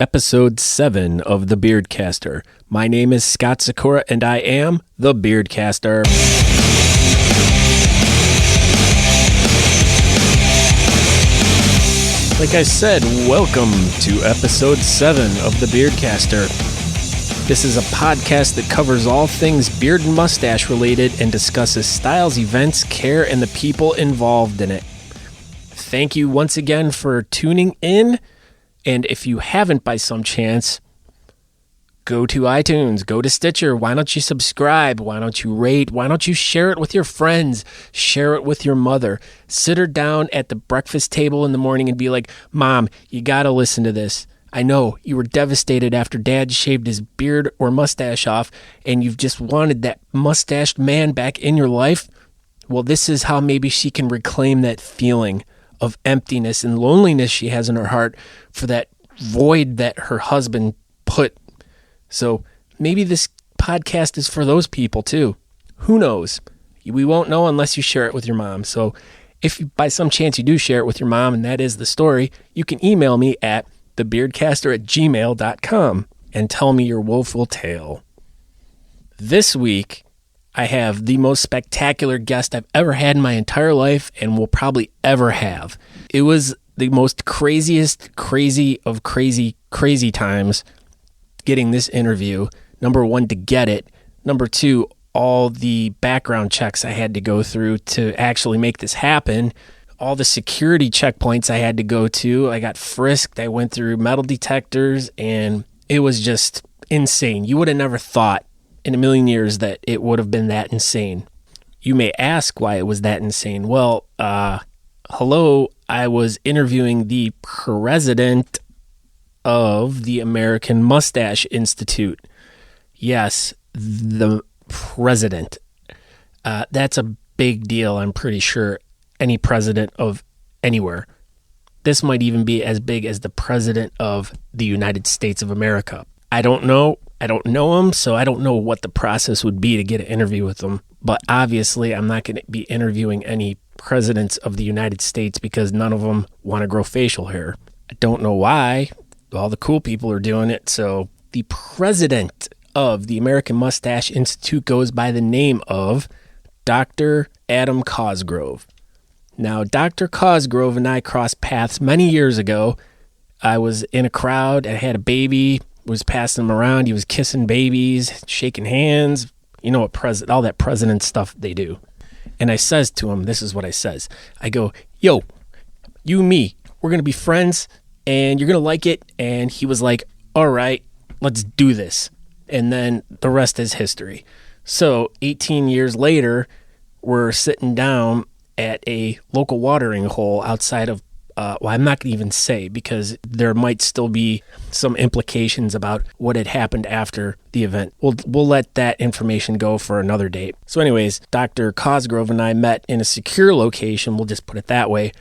Episode 7 of The Beardcaster. My name is Scott Sakura, and I am The Beardcaster. Like I said, welcome to Episode 7 of The Beardcaster. This is a podcast that covers all things beard and mustache related and discusses styles, events, care, and the people involved in it. Thank you once again for tuning in. And if you haven't by some chance, go to iTunes, go to Stitcher. Why don't you subscribe? Why don't you rate? Why don't you share it with your friends? Share it with your mother. Sit her down at the breakfast table in the morning and be like, Mom, you got to listen to this. I know you were devastated after Dad shaved his beard or mustache off and you've just wanted that mustached man back in your life. Well, this is how maybe she can reclaim that feeling of emptiness and loneliness she has in her heart for that void that her husband put. So maybe this podcast is for those people too. Who knows? We won't know unless you share it with your mom. So if by some chance you do share it with your mom and that is the story, you can email me at thebeardcaster@gmail.com and tell me your woeful tale. This week, I have the most spectacular guest I've ever had in my entire life and will probably ever have. It was the most craziest crazy times getting this interview. Number one, to get it. Number two, all the background checks I had to go through to actually make this happen. All the security checkpoints I had to go to. I got frisked. I went through metal detectors and it was just insane. You would have never thought in a million years that it would have been that insane. You may ask why it was that insane. Well, hello, I was interviewing the president of the American Mustache Institute. Yes, the president. That's a big deal, I'm pretty sure. Any president of anywhere. This might even be as big as the president of the United States of America. I don't know him, so I don't know what the process would be to get an interview with him. But obviously, I'm not going to be interviewing any presidents of the United States because none of them want to grow facial hair. I don't know why. All the cool people are doing it. So the president of the American Mustache Institute goes by the name of Dr. Adam Causgrove. Now, Dr. Causgrove and I crossed paths many years ago. I was in a crowd. I had a baby. Was passing him around. He was kissing babies, shaking hands. You know what all that president stuff they do. And I says to him, this is what I says. I go, yo, you and me, we're going to be friends and you're going to like it. And he was like, all right, let's do this. And then the rest is history. So 18 years later, we're sitting down at a local watering hole outside of I'm not going to even say because there might still be some implications about what had happened after the event. We'll let that information go for another date. So anyways, Dr. Causgrove and I met in a secure location, we'll just put it that way,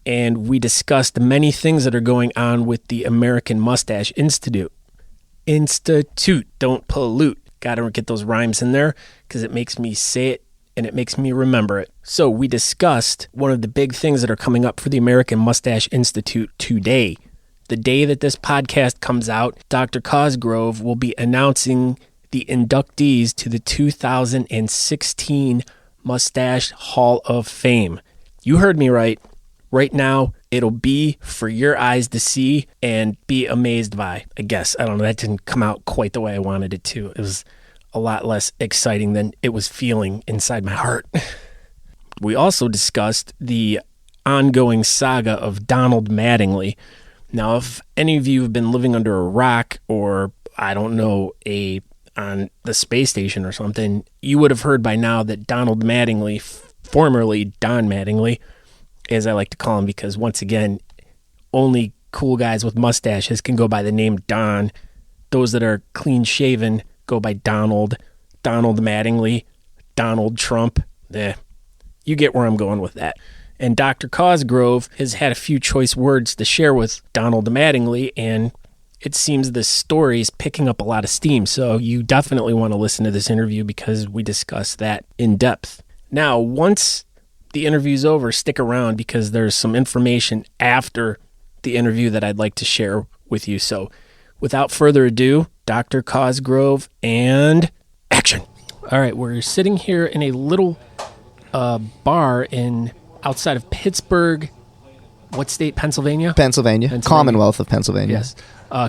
and we discussed many things that are going on with the American Mustache Institute. Institute, don't pollute. Got to get those rhymes in there because it makes me say it and it makes me remember it. So we discussed one of the big things that are coming up for the American Mustache Institute today. The day that this podcast comes out, Dr. Causgrove will be announcing the inductees to the 2016 Mustache Hall of Fame. You heard me right. Right now, it'll be for your eyes to see and be amazed by. I guess, I don't know, that didn't come out quite the way I wanted it to. It was a lot less exciting than it was feeling inside my heart. We also discussed the ongoing saga of Donald Mattingly. Now, if any of you have been living under a rock or, I don't know, on the space station or something, you would have heard by now that Donald Mattingly, formerly Don Mattingly, as I like to call him because, once again, only cool guys with mustaches can go by the name Don. Those that are clean-shaven go by Donald Mattingly, Donald Trump. You get where I'm going with that. And Dr. Causgrove has had a few choice words to share with Donald Mattingly, and it seems this story is picking up a lot of steam. So you definitely want to listen to this interview because we discuss that in depth. Now, once the interview's over, stick around because there's some information after the interview that I'd like to share with you. So without further ado, Dr. Causgrove and action. All right, we're sitting here in a little bar outside of Pittsburgh. What state? Pennsylvania? Pennsylvania. Commonwealth of Pennsylvania. Yes.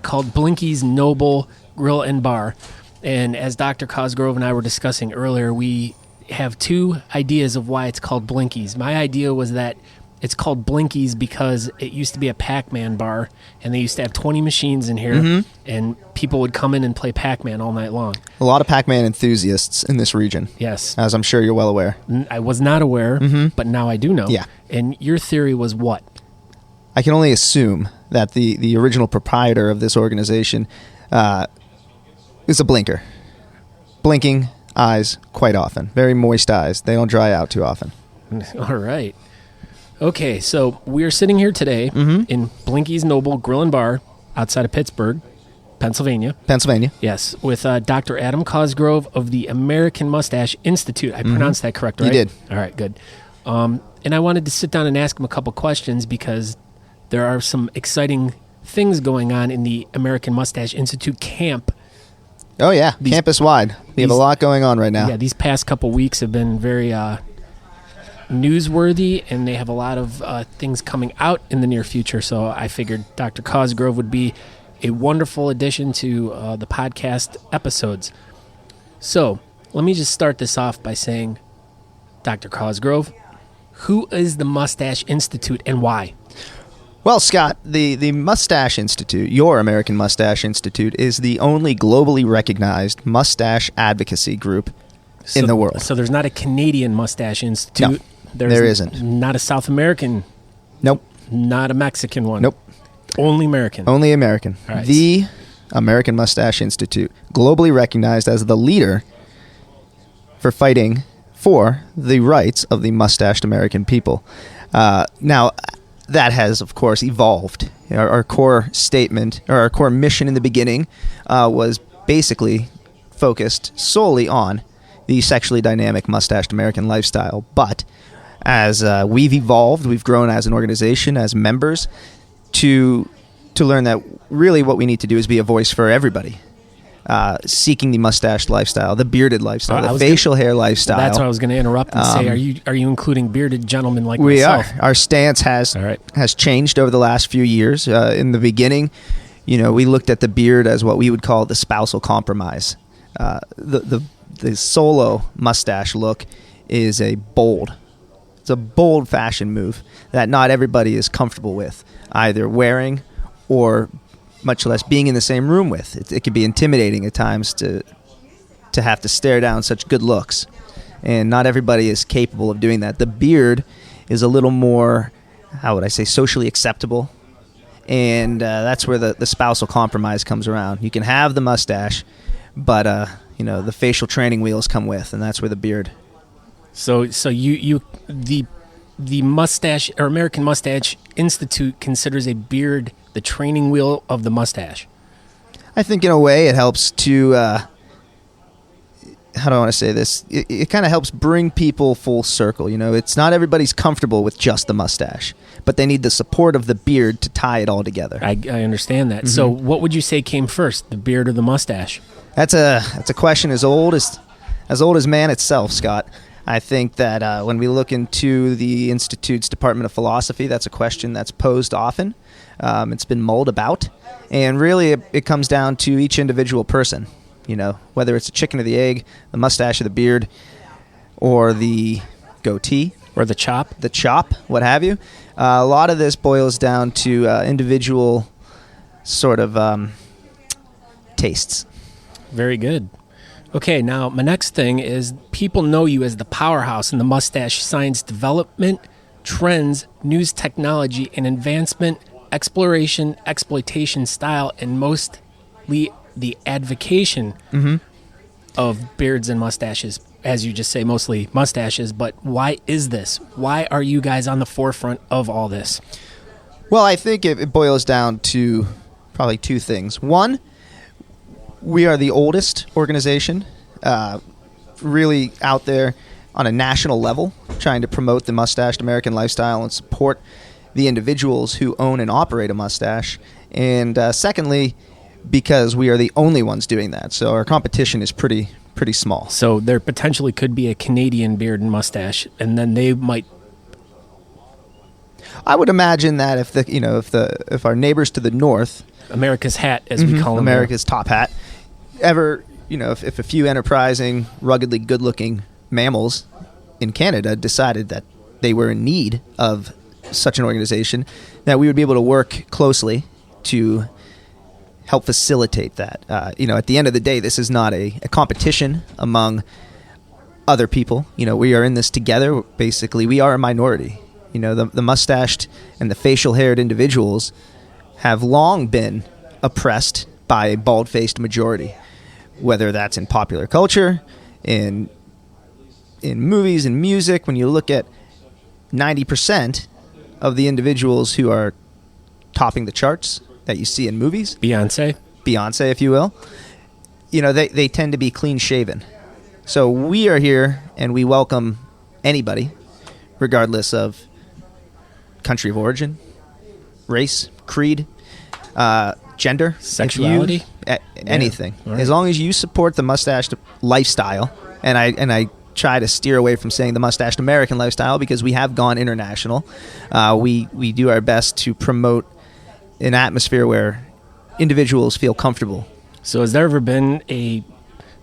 Called Blinky's Noble Grill and Bar. And as Dr. Causgrove and I were discussing earlier, we have two ideas of why it's called Blinky's. My idea was that it's called Blinky's because it used to be a Pac-Man bar, and they used to have 20 machines in here, and people would come in and play Pac-Man all night long. A lot of Pac-Man enthusiasts in this region. Yes. As I'm sure you're well aware. I was not aware, but now I do know. Yeah. And your theory was what? I can only assume that the original proprietor of this organization is a blinker. Blinking eyes quite often. Very moist eyes. They don't dry out too often. All right. Okay, so we're sitting here today in Blinky's Noble Grill and Bar outside of Pittsburgh, Pennsylvania. Pennsylvania. Yes, with Dr. Adam Causgrove of the American Mustache Institute. I pronounced that correct, right? You did. All right, good. And I wanted to sit down and ask him a couple questions because there are some exciting things going on in the American Mustache Institute camp. Oh, yeah. Campus-wide. We have a lot going on right now. Yeah, these past couple weeks have been very newsworthy, and they have a lot of things coming out in the near future. So I figured Dr. Causgrove would be a wonderful addition to the podcast episodes. So let me just start this off by saying, Dr. Causgrove, who is the Mustache Institute and why? Well, Scott, the Mustache Institute, your American Mustache Institute, is the only globally recognized mustache advocacy group in the world. So there's not a Canadian Mustache Institute. No, there isn't. Not a South American. Nope. Not a Mexican one. Nope. Only American. Only American. All right. The American Mustache Institute, globally recognized as the leader for fighting for the rights of the mustached American people. Now, that has, of course, evolved. Our core statement, or our core mission in the beginning, was basically focused solely on the sexually dynamic mustached American lifestyle. But as we've evolved, we've grown as an organization, as members, to learn that really what we need to do is be a voice for everybody. Seeking the mustached lifestyle, the bearded lifestyle, the facial hair lifestyle. That's what I was going to interrupt and say. Are you including bearded gentlemen like we myself? We are. Our stance has changed over the last few years. In the beginning, we looked at the beard as what we would call the spousal compromise. The solo mustache look is a bold fashion move that not everybody is comfortable with, either wearing or much less being in the same room with. It can be intimidating at times to have to stare down such good looks, and not everybody is capable of doing that. The beard is a little more, how would I say, socially acceptable, and that's where the spousal compromise comes around. You can have the mustache, but the facial training wheels come with, and that's where the beard. So the mustache, or American Mustache Institute, considers a beard the training wheel of the mustache. I think in a way it helps to, how do I want to say this? It kind of helps bring people full circle. It's not everybody's comfortable with just the mustache, but they need the support of the beard to tie it all together. I understand that. So what would you say came first, the beard or the mustache? That's a question as old as man itself, Scott. I think that when we look into the Institute's Department of Philosophy, that's a question that's posed often. It's been mulled about. And really, it comes down to each individual person. Whether it's a chicken or the egg, the mustache or the beard, or the goatee. Or the chop. The chop, what have you. A lot of this boils down to individual sort of tastes. Very good. Okay, now my next thing is people know you as the powerhouse in the mustache science development, trends, news technology, and advancement, exploration, exploitation style, and mostly the advocation of beards and mustaches. As you just say, mostly mustaches. But why is this? Why are you guys on the forefront of all this? Well, I think it boils down to probably two things. One, we are the oldest organization really out there on a national level trying to promote the mustached American lifestyle and support the individuals who own and operate a mustache. And secondly, because we are the only ones doing that. So our competition is pretty small. So there potentially could be a Canadian beard and mustache, and then they might. I would imagine that if our neighbors to the north, America's hat, as we call them, America's top hat, ever, if a few enterprising, ruggedly good-looking mammals in Canada decided that they were in need of such an organization, that we would be able to work closely to help facilitate that. At the end of the day, this is not a competition among other people. We are in this together. Basically, we are a minority. The mustached and the facial-haired individuals have long been oppressed by a bald-faced majority, whether that's in popular culture, in movies and music. When you look at 90% of the individuals who are topping the charts that you see in movies, Beyonce, if you will, they tend to be clean-shaven. So we are here, and we welcome anybody, regardless of country of origin, race, creed, gender, sexuality, anything. Right. As long as you support the mustached lifestyle, and I try to steer away from saying the mustached American lifestyle because we have gone international. We do our best to promote an atmosphere where individuals feel comfortable. So has there ever been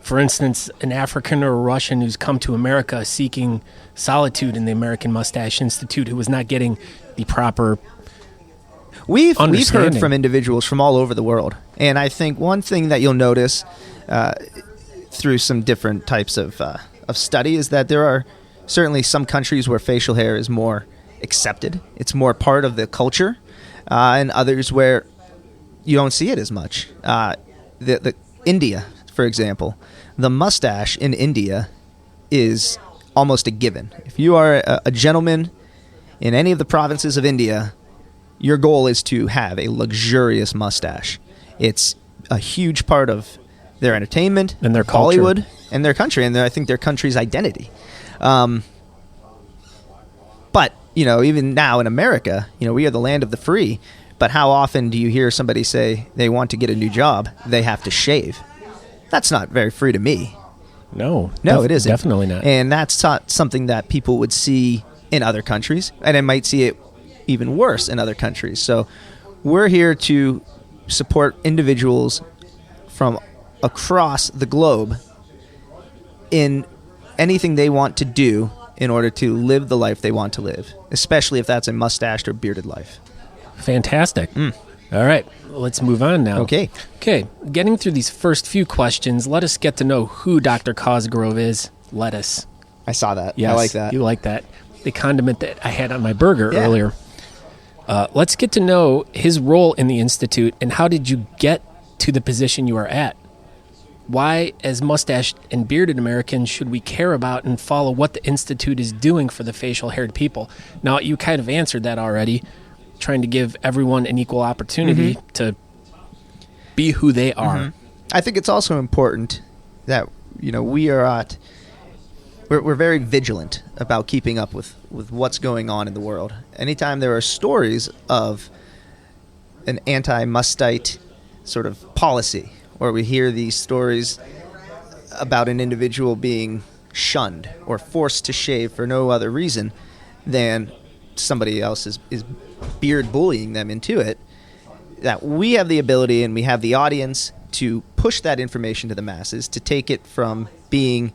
for instance, an African or a Russian who's come to America seeking solitude in the American Mustache Institute who was not getting the proper We've heard from individuals from all over the world. And I think one thing that you'll notice through some different types of study is that there are certainly some countries where facial hair is more accepted. It's more part of the culture. And others where you don't see it as much. The India, for example, the mustache in India is almost a given. If you are a gentleman in any of the provinces of India, your goal is to have a luxurious mustache. It's a huge part of their entertainment, and their Hollywood, culture, and their country, and I think their country's identity. But even now in America, we are the land of the free. But how often do you hear somebody say they want to get a new job, they have to shave? That's not very free to me. No, it isn't. Definitely not. And that's not something that people would see in other countries, and I might see it even worse in other countries. So we're here to support individuals from across the globe in anything they want to do in order to live the life they want to live, especially if that's a mustached or bearded life. Fantastic. All right, let's move on now. Okay. Getting through these first few questions, let us get to know who Dr. Causgrove is. Let us. I saw that. Yes, I like that. You like that. The condiment that I had on my burger earlier. Let's get to know his role in the Institute, and how did you get to the position you are at? Why, as mustached and bearded Americans, should we care about and follow what the Institute is doing for the facial-haired people? Now, you kind of answered that already, trying to give everyone an equal opportunity to be who they are. I think it's also important that we're very vigilant about keeping up with what's going on in the world. Anytime there are stories of an anti-mustite sort of policy, or we hear these stories about an individual being shunned or forced to shave for no other reason than somebody else is beard bullying them into it, that we have the ability and we have the audience to push that information to the masses, to take it from being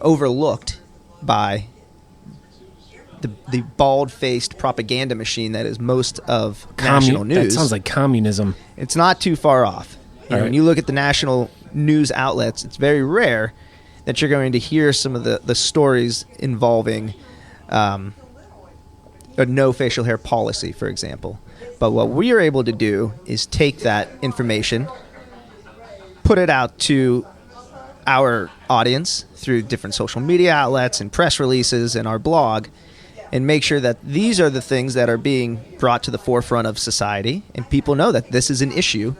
overlooked by the bald-faced propaganda machine that is most of national news. That sounds like communism. It's not too far off. When you look at the national news outlets, it's very rare that you're going to hear some of the stories involving a no facial hair policy, for example. But what we are able to do is take that information, put it out to our audience through different social media outlets and press releases and our blog, and make sure that these are the things that are being brought to the forefront of society, and people know that this is an issue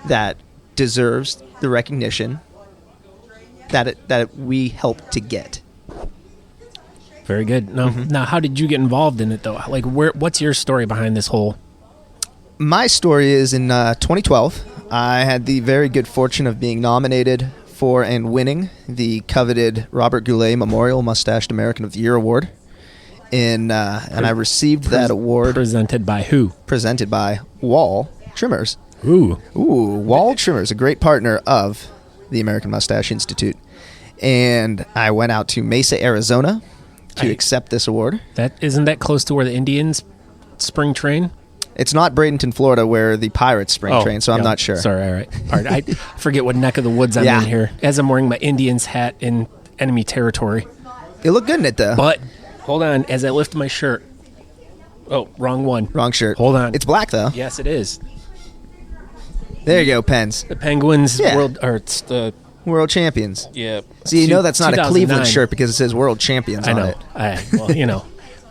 that deserves the recognition that we help to get. Very good. Now, how did you get involved in it, though? Like, what's your story behind this whole? My story is in 2012. I had the very good fortune of being nominated for and winning the coveted Robert Goulet Memorial Mustached American of the Year Award. And I received that award. Presented by who? Presented by Wahl Trimmers. Ooh, Wahl Trimmers, a great partner of the American Mustache Institute. And I went out to Mesa, Arizona to accept this award. Isn't that close to where the Indians spring train? It's not Bradenton, Florida, where the Pirates spring train, so I'm not sure. Sorry, all right. I forget what neck of the woods I'm in here, as I'm wearing my Indians hat in enemy territory. You look good in it, though. But, hold on, as I lift my shirt. Oh, wrong one. Wrong shirt. Hold on. It's black, though. Yes, it is. There you go, Pens. The Penguins it's the World Champions. Yeah. So you know that's not a Cleveland shirt because it says World Champions on it.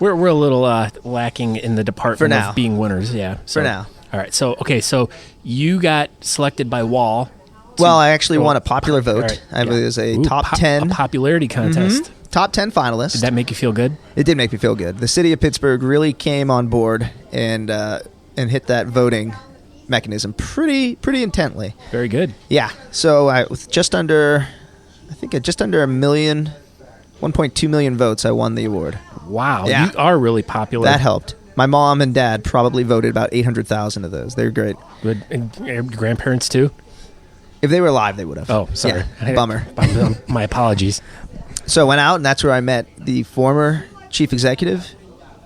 Well, we're a little lacking in the department of being winners. Yeah. For now. All right. So you got selected by Wahl. Well, I actually won a popular vote. Right. It was a top 10 a popularity contest. Mm-hmm. Top 10 finalists. Did that make you feel good? It did make me feel good. The city of Pittsburgh really came on board and hit that voting mechanism pretty intently. Very good. Yeah. So with just under a million, 1.2 million votes, I won the award. Wow. Yeah. You are really popular. That helped. My mom and dad probably voted about 800,000 of those. They're great. Good. And your grandparents too? If they were alive, they would have. Oh, sorry. Yeah. Bummer. My apologies. So I went out, and that's where I met the former chief executive,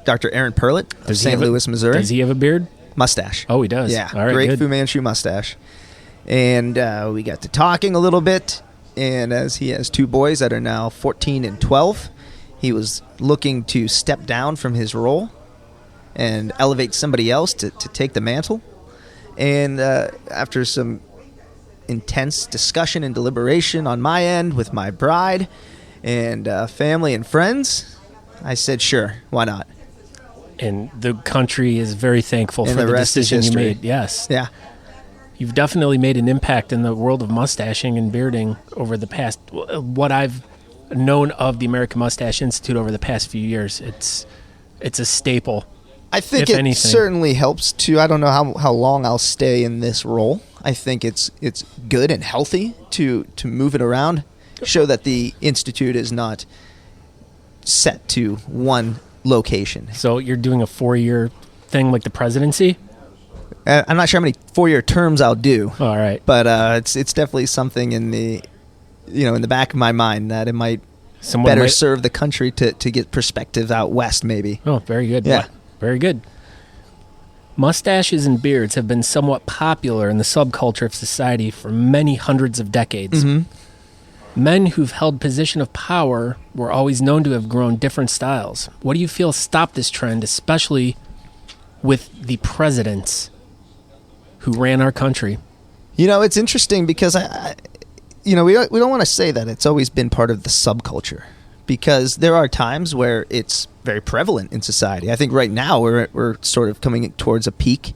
Dr. Aaron Perlett of St. Louis, Missouri. Does he have a beard? Mustache. Oh, he does. Yeah. All right, great good. Fu Manchu mustache. And we got to talking a little bit. And as he has two boys that are now 14 and 12, he was looking to step down from his role and elevate somebody else to take the mantle. And after some intense discussion and deliberation on my end with my bride and family and friends, I said, sure, why not? And the country is very thankful for the decision you made. Yes. Yeah. You've definitely made an impact in the world of mustaching and bearding over the past, what I've known of the American Mustache Institute over the past few years. It's a staple. I think it certainly helps to, I don't know how long I'll stay in this role. I think it's good and healthy to move it around, show that the Institute is not set to one location. So you're doing a 4-year thing like the presidency? I'm not sure how many 4-year terms I'll do. Oh, all right. But it's definitely something in the back of my mind that it might serve the country to get perspective out west, maybe. Oh, very good. Yeah. Very good. Mustaches and beards have been somewhat popular in the subculture of society for many hundreds of decades. Mm-hmm. Men who've held position of power were always known to have grown different styles. What do you feel stopped this trend, especially with the presidents who ran our country? It's interesting because we don't want to say that it's always been part of the subculture, because there are times where it's very prevalent in society. I think right now we're sort of coming towards a peak.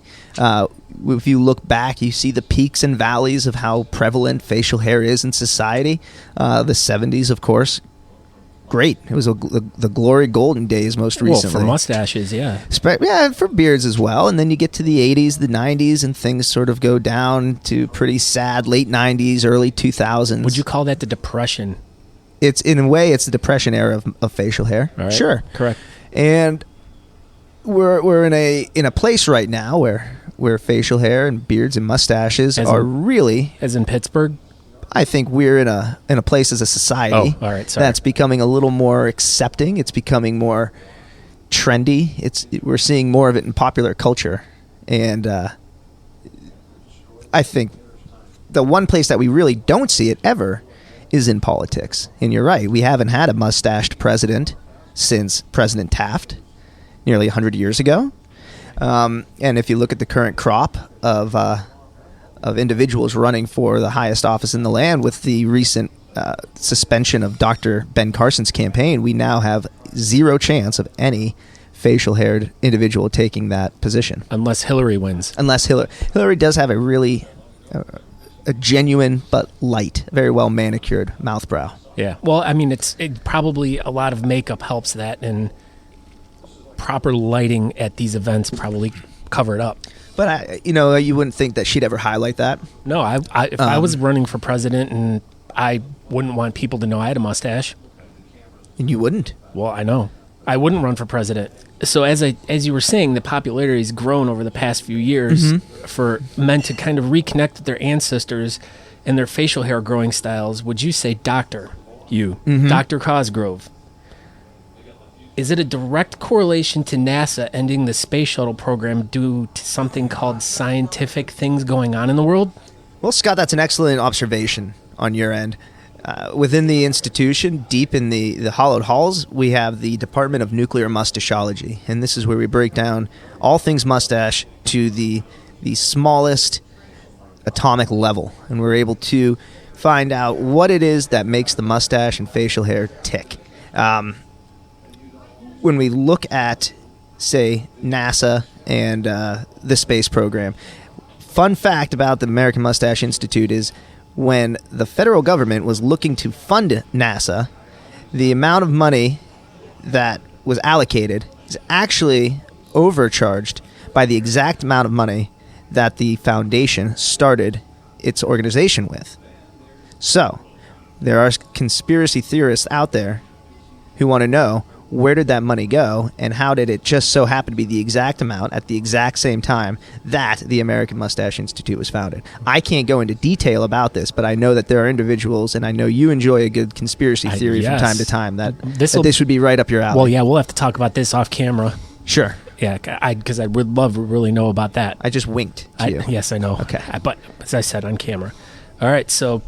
If you look back, you see the peaks and valleys of how prevalent facial hair is in society. The 70s, of course, great. It was the glory golden days most recently. Well, for mustaches, yeah. Yeah, for beards as well. And then you get to the 80s, the 90s, and things sort of go down to pretty sad late 90s, early 2000s. Would you call that the Depression? It's in a way, it's the Depression era of facial hair. All right. Sure, correct. And we're in a place right now where facial hair and beards and mustaches are really, as in Pittsburgh. I think we're in a place as a society all right, sorry. that's becoming a little more accepting. It's becoming more trendy. We're seeing more of it in popular culture, and I think the one place that we really don't see it ever is in politics. And you're right, we haven't had a mustached president since President Taft nearly 100 years ago. And if you look at the current crop of individuals running for the highest office in the land, with the recent suspension of Dr. Ben Carson's campaign, we now have zero chance of any facial-haired individual taking that position. Unless Hillary wins. Unless Hillary does have a really a genuine but light, very well manicured mouth brow. Yeah. Well, I mean, it probably a lot of makeup helps that, and proper lighting at these events probably cover it up. But you wouldn't think that she'd ever highlight that. No, if I was running for president, and I wouldn't want people to know I had a mustache. And you wouldn't? Well, I know. I wouldn't run for president. So as you were saying, the popularity has grown over the past few years for men to kind of reconnect with their ancestors and their facial hair growing styles. Would you say, Dr. Causgrove, is it a direct correlation to NASA ending the space shuttle program due to something called scientific things going on in the world? Well, Scott, that's an excellent observation on your end. Within the institution, deep in the hollowed halls, we have the Department of Nuclear Mustachology, and this is where we break down all things mustache to the smallest atomic level, and we're able to find out what it is that makes the mustache and facial hair tick. When we look at, say, NASA and the space program, fun fact about the American Mustache Institute is when the federal government was looking to fund NASA, the amount of money that was allocated is actually overcharged by the exact amount of money that the foundation started its organization with. So, there are conspiracy theorists out there who want to know, where did that money go, and how did it just so happen to be the exact amount at the exact same time that the American Mustache Institute was founded? I can't go into detail about this, but I know that there are individuals, and I know you enjoy a good conspiracy theory from time to time, that this would be right up your alley. Well, yeah, we'll have to talk about this off camera. Sure. Yeah, because I would love to really know about that. I just winked to you. Yes, I know. Okay. But as I said, on camera. All right, so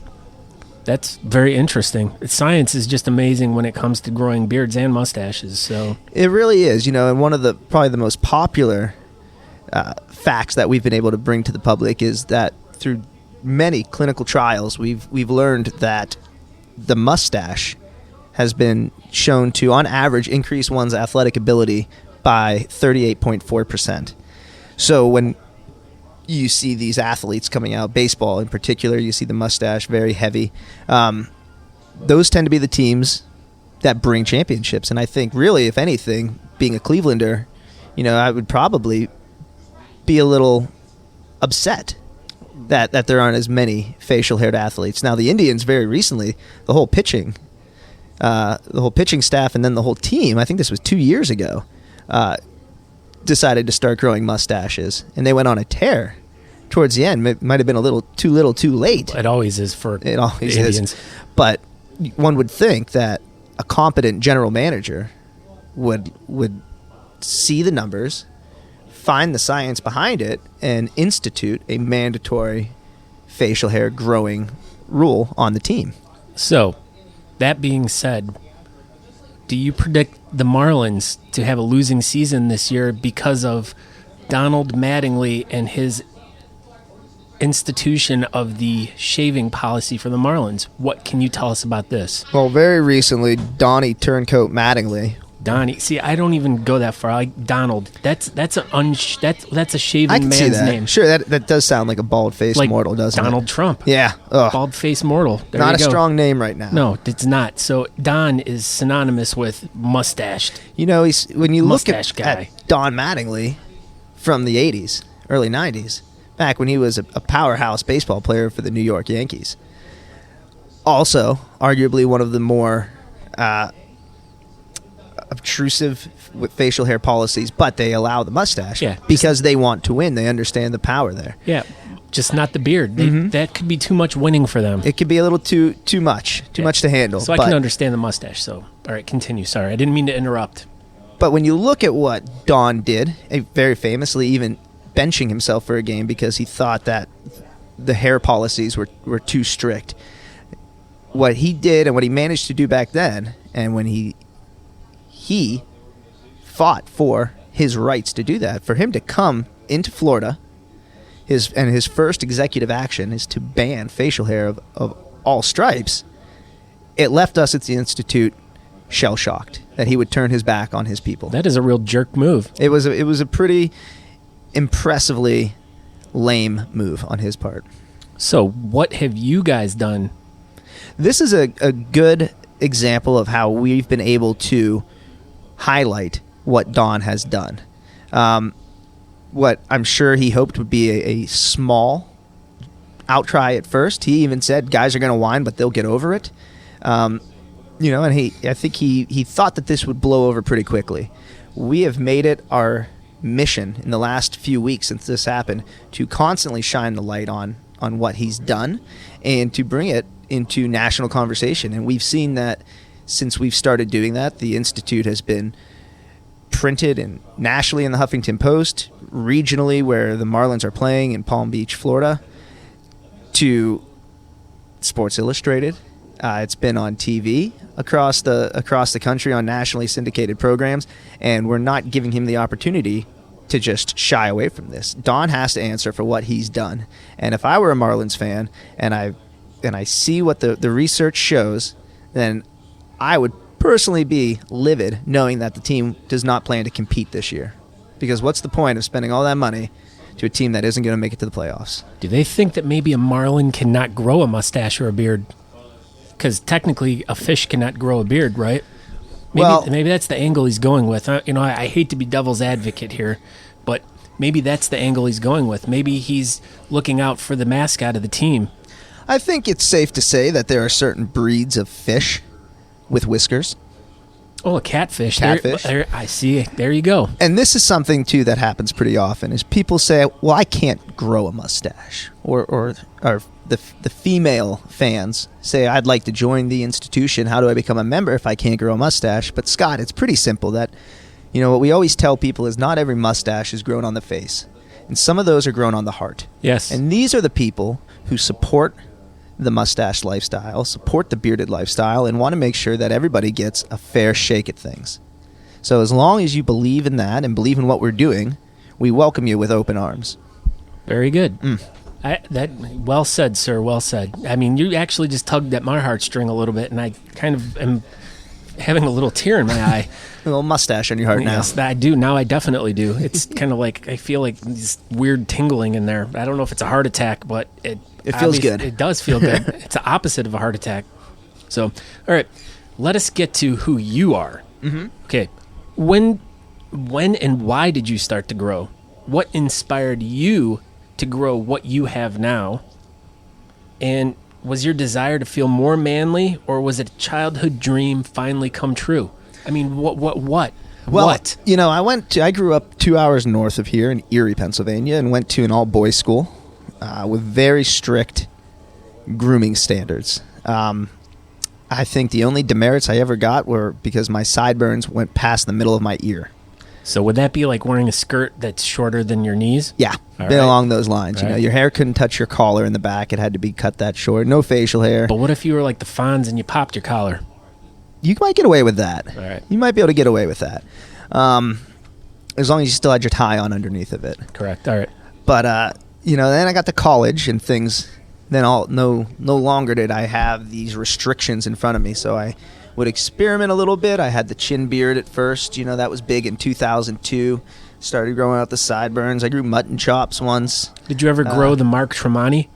that's very interesting. Science is just amazing when it comes to growing beards and mustaches. So it really is, and one of the probably the most popular facts that we've been able to bring to the public is that through many clinical trials, we've learned that the mustache has been shown to, on average, increase one's athletic ability by 38.4%. So when you see these athletes coming out, baseball in particular, you see the mustache very heavy. Those tend to be the teams that bring championships. And I think really, if anything, being a Clevelander, I would probably be a little upset that there aren't as many facial haired athletes. Now, the Indians very recently, the whole pitching staff and then the whole team, I think this was 2 years ago, decided to start growing mustaches, and they went on a tear towards the end. It might have been a little too late. It always is for the Indians. But one would think that a competent general manager would see the numbers, find the science behind it, and institute a mandatory facial hair growing rule on the team. So, that being said, do you predict the Marlins to have a losing season this year because of Donald Mattingly and his institution of the shaving policy for the Marlins? What can you tell us about this? Well, very recently, Donnie Turncoat Mattingly. Donnie, see, I don't even go that far. Like Donald, that's a shaven man's name. Sure, that does sound like a bald-faced mortal, doesn't Donald Trump. Yeah, bald-faced mortal. There not a strong name right now. No, it's not. So Don is synonymous with mustached. When you look at Don Mattingly from the '80s, early '90s, back when he was a powerhouse baseball player for the New York Yankees. Also, arguably one of the more obtrusive with facial hair policies, but they allow the mustache because they want to win. They understand the power there. Yeah, just not the beard. That could be too much winning for them. It could be a little too much to handle. So I can understand the mustache. So, all right, continue. Sorry, I didn't mean to interrupt. But when you look at what Don did, very famously even benching himself for a game because he thought that the hair policies were too strict. What he did and what he managed to do back then, and when he fought for his rights to do that, for him to come into Florida, his first executive action is to ban facial hair of all stripes. It left us at the Institute shell-shocked that he would turn his back on his people. That is a real jerk move. It was a pretty impressively lame move on his part. So what have you guys done? This is a good example of how we've been able to highlight what Don has done. what I'm sure he hoped would be a small outtry at first. He even said guys are going to whine, but they'll get over it. And I think he thought that this would blow over pretty quickly. We have made it our mission in the last few weeks since this happened to constantly shine the light on what he's done and to bring it into national conversation. And we've seen that since we've started doing that. The Institute has been printed and nationally in the Huffington Post, regionally where the Marlins are playing in Palm Beach, Florida, to Sports Illustrated. It's been on TV across the country on nationally syndicated programs, and we're not giving him the opportunity to just shy away from this. Don has to answer for what he's done. And if I were a Marlins fan and I see what the research shows, then I would personally be livid knowing that the team does not plan to compete this year. Because what's the point of spending all that money to a team that isn't going to make it to the playoffs? Do they think that maybe a Marlin cannot grow a mustache or a beard? Because technically a fish cannot grow a beard, right? Maybe that's the angle he's going with. I hate to be devil's advocate here, but maybe that's the angle he's going with. Maybe he's looking out for the mascot of the team. I think it's safe to say that there are certain breeds of fish with whiskers. Oh, a catfish. Catfish. There, I see. There you go. And this is something, too, that happens pretty often, is people say, well, I can't grow a mustache. Or the female fans say, I'd like to join the institution. How do I become a member if I can't grow a mustache? But, Scott, it's pretty simple. That, what we always tell people is not every mustache is grown on the face. And some of those are grown on the heart. Yes. And these are the people who support the mustache lifestyle, support the bearded lifestyle, and want to make sure that everybody gets a fair shake at things. So as long as you believe in that and believe in what we're doing, we welcome you with open arms. Very good. Well said, sir. Well said. I mean, you actually just tugged at my heartstring a little bit, and I kind of am having a little tear in my eye. A little mustache on your heart now. Yes, I do. Now I definitely do. It's kind of like I feel like this weird tingling in there. I don't know if it's a heart attack, but it feels good. It does feel good. It's the opposite of a heart attack. So, all right, let us get to who you are. Mm-hmm. Okay, when and why did you start to grow? What inspired you to grow what you have now? And was your desire to feel more manly, or was it a childhood dream finally come true? I mean, what? Well, what? I grew up 2 hours north of here in Erie, Pennsylvania, and went to an all-boys school with very strict grooming standards. I think the only demerits I ever got were because my sideburns went past the middle of my ear. So would that be like wearing a skirt that's shorter than your knees? Yeah, along those lines. Right. Your hair couldn't touch your collar in the back. It had to be cut that short. No facial hair. But what if you were like the Fonz and you popped your collar? You might get away with that. All right. You might be able to get away with that. As long as you still had your tie on underneath of it. Correct. All right. But, then I got to college and things, no longer did I have these restrictions in front of me. So I would experiment a little bit. I had the chin beard at first. That was big in 2002. Started growing out the sideburns. I grew mutton chops once. Did you ever grow the Mark Tremonti?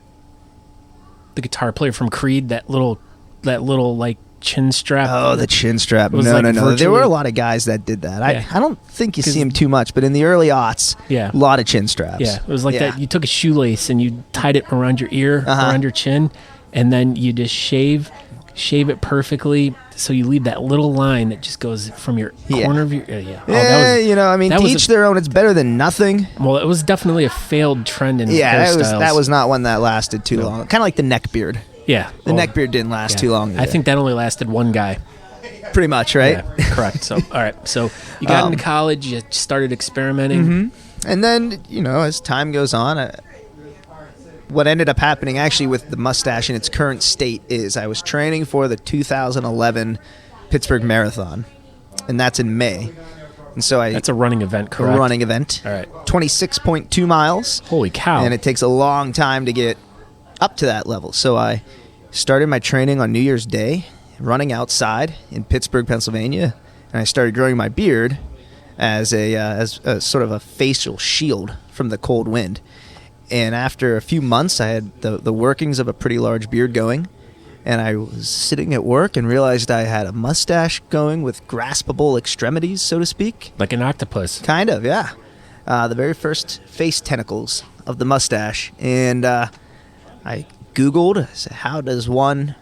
The guitar player from Creed, that little like chin strap. Oh, the chin strap. No. Virtually... There were a lot of guys that did that. Yeah. I don't think you see them too much, but in the early aughts, yeah, a lot of chin straps. Yeah, it was like that. You took a shoelace and you tied it around your ear, around your chin, and then you just shave it perfectly so you leave that little line that just goes from your corner of your ear. To each their own. It's better than nothing. Well, it was definitely a failed trend in hairstyles. That was not one that lasted too long. Kind of like the neck beard. Yeah. The neck beard didn't last too long either. I think that only lasted one guy. Pretty much, right? Yeah, correct. So, all right. So you got into college, you started experimenting. Mm-hmm. And then, as time goes on, what ended up happening actually with the mustache in its current state is I was training for the 2011 Pittsburgh Marathon, and that's in May. And so that's a running event, correct? A running event. All right. 26.2 miles. Holy cow. And it takes a long time to get up to that level. So I started my training on New Year's Day, running outside in Pittsburgh, Pennsylvania, and I started growing my beard as a sort of a facial shield from the cold wind. And after a few months, I had the workings of a pretty large beard going, and I was sitting at work and realized I had a mustache going with graspable extremities, so to speak. Like an octopus. Kind of, yeah. the very first face tentacles of the mustache. And I Googled, I said, how does one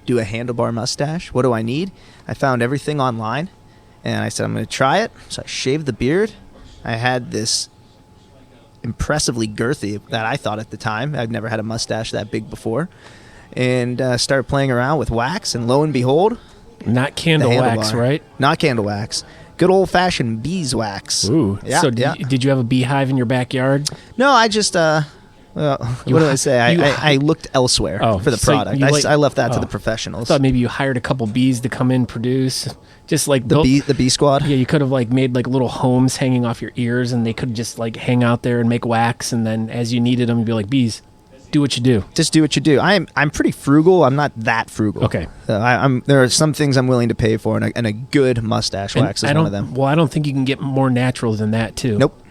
do a handlebar mustache? What do I need? I found everything online, and I said, I'm going to try it. So I shaved the beard. I had this impressively girthy that I thought at the time. I'd never had a mustache that big before. And started playing around with wax, and lo and behold, not candle wax, right? Not candle wax. Good old-fashioned beeswax. Ooh. Yeah, so did you have a beehive in your backyard? No, I just, what do I say? I looked elsewhere for the product. I left that to the professionals. I thought maybe you hired a couple bees to come in, produce. Just like the bee squad? Yeah, you could have like made like little homes hanging off your ears, and they could just like hang out there and make wax, and then as you needed them, you'd be like, bees, do what you do. Just do what you do. I'm pretty frugal. I'm not that frugal. Okay. There are some things I'm willing to pay for, and a good mustache wax is one of them. Well, I don't think you can get more natural than that, too. Nope.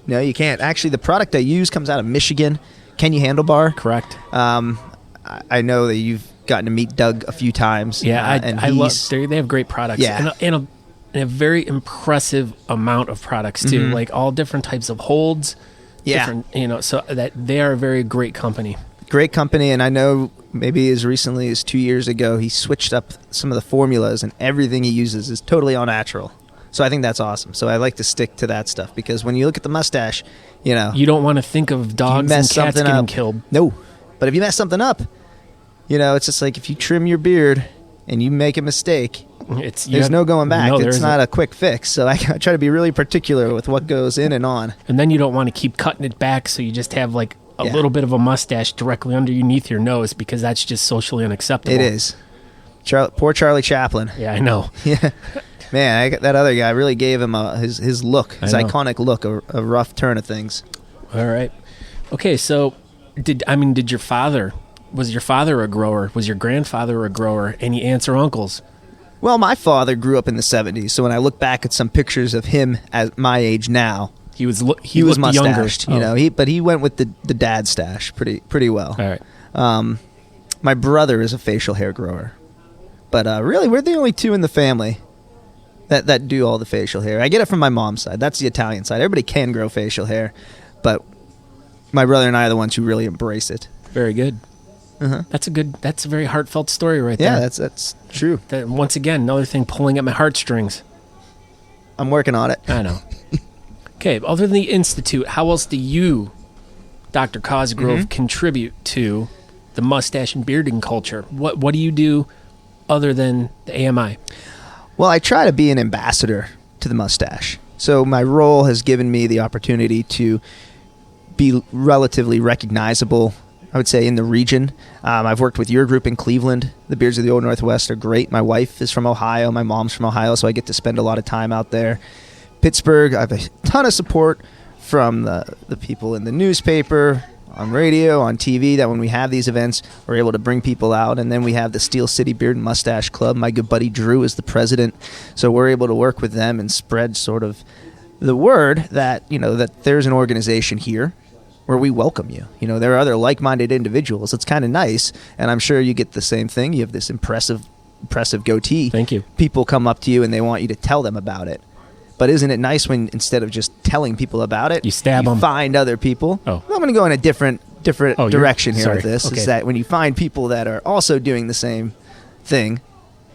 No, you can't. Actually, the product I use comes out of Michigan. Can you handlebar? Correct. I know that you've gotten to meet Doug a few times. Yeah, I love. They have great products. Yeah. And a very impressive amount of products too. Mm-hmm. Like all different types of holds. Yeah. So that they are a very great company. Great company, and I know maybe as recently as 2 years ago, he switched up some of the formulas, and everything he uses is totally all natural. So I think that's awesome. So I like to stick to that stuff, because when you look at the mustache, you don't want to think of dogs and cats getting killed. No, but if you mess something up, it's just like if you trim your beard and you make a mistake, there's no going back. It's not a quick fix. So I try to be really particular with what goes in and on. And then you don't want to keep cutting it back, so you just have like a little bit of a mustache directly underneath your nose, because that's just socially unacceptable. It is. Poor Charlie Chaplin. Yeah, I know. Yeah. Man, that other guy really gave him his look, his iconic look, a rough turn of things. All right. Okay, so was your father a grower? Was your grandfather a grower? Any aunts or uncles? Well, my father grew up in the 70s, so when I look back at some pictures of him at my age now, he was mustached, younger. But he went with the dad stash pretty well. All right. My brother is a facial hair grower, but really we're the only two in the family that do all the facial hair. I get it from my mom's side. That's the Italian side. Everybody can grow facial hair, but my brother and I are the ones who really embrace it. Very good. Uh-huh. That's a very heartfelt story right there. Yeah, that's true. Once again, another thing pulling at my heartstrings. I'm working on it. I know. Okay, other than the Institute, how else do you, Dr. Causgrove, contribute to the mustache and bearding culture? What do you do other than the AMI? Well, I try to be an ambassador to the mustache. So my role has given me the opportunity to be relatively recognizable, I would say, in the region. I've worked with your group in Cleveland. The Beards of the Old Northwest are great. My wife is from Ohio. My mom's from Ohio, so I get to spend a lot of time out there. Pittsburgh, I have a ton of support from the people in the newspaper, on radio, on TV, that when we have these events, we're able to bring people out. And then we have the Steel City Beard and Mustache Club. My good buddy Drew is the president, so we're able to work with them and spread sort of the word that, that there's an organization here where we welcome you. There are other like-minded individuals. It's kind of nice, and I'm sure you get the same thing. You have this impressive goatee. Thank you. People come up to you and they want you to tell them about it. But isn't it nice when instead of just telling people about it, you stab them? Find other people. Oh. I'm going to go in a different direction here with this. Okay. Is that when you find people that are also doing the same thing,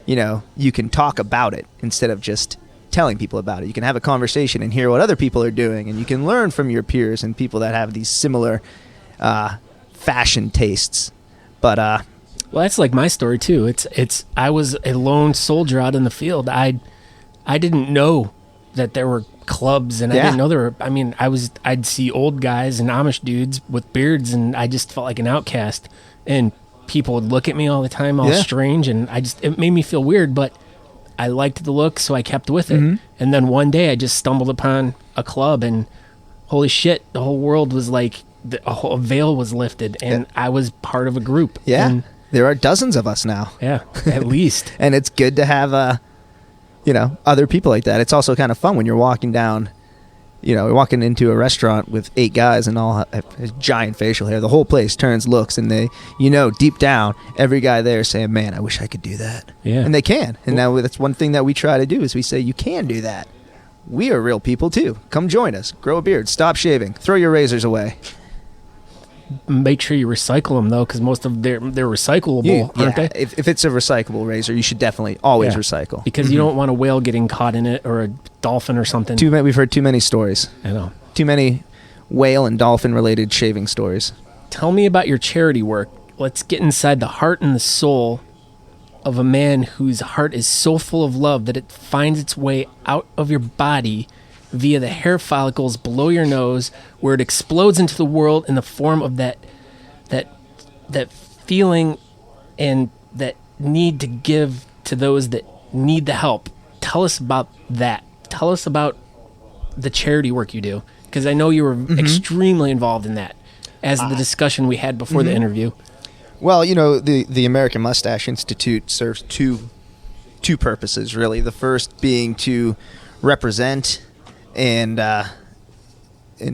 you can talk about it instead of just telling people about it. You can have a conversation and hear what other people are doing, and you can learn from your peers and people that have these similar fashion tastes. But well, that's like my story too. It's I was a lone soldier out in the field. I didn't know that there were clubs, and I didn't know there were. I'd see old guys and Amish dudes with beards, and I just felt like an outcast. And people would look at me all the time, all strange, and it made me feel weird, but I liked the look, so I kept with it. Mm-hmm. And then one day I just stumbled upon a club, and holy shit, the whole world was like, a whole veil was lifted, and I was part of a group. Yeah, and there are dozens of us now. Yeah, at least. And it's good to have other people like that. It's also kind of fun when you're walking down, walking into a restaurant with 8 guys and all have giant facial hair. The whole place turns, looks, and they, deep down, every guy there is saying, man, I wish I could do that. Yeah. And they can. And now that's one thing that we try to do is we say, you can do that. we are real people too. Come join us. Grow a beard. Stop shaving. Throw your razors away. Make sure you recycle them, though, because most of they're recyclable, aren't they? If it's a recyclable razor, you should definitely always recycle. Because you don't want a whale getting caught in it, or a dolphin or something. We've heard too many stories. I know. Too many whale and dolphin-related shaving stories. Tell me about your charity work. Let's get inside the heart and the soul of a man whose heart is so full of love that it finds its way out of your body via the hair follicles below your nose, where it explodes into the world in the form of that feeling and that need to give to those that need the help. Tell us about that. Tell us about the charity work you do, because I know you were extremely involved in that, as the discussion we had before the interview. Well, you know, the American Mustache Institute serves two purposes, really. The first being to represent and